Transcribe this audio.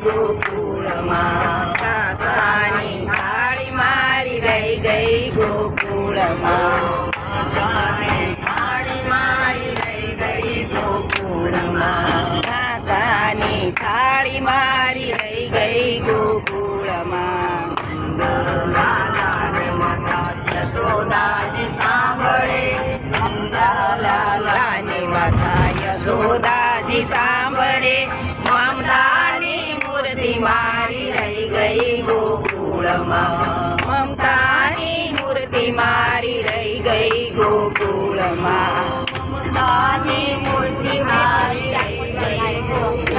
ગોકુળમાં કાસાની થાળી મારી રહી ગઈ ગોકુળમાં થાળી મારી રહી ગઈ ગોકુળમાં કાસાની થાળી મારી રહી ગઈ ગોકુળમાં યશોદાજી સાંભળે લાલાની માતા યશોદાજી સાંભળે મમતાની મૂર્તિ મારી રહી ગઈ ગોકુળમાં મમતાની મૂર્તિ મારી રહી ગઈ ગોકુળમાં મમતાની મૂર્તિ મારી રહી ગઈ ગોકુળમાં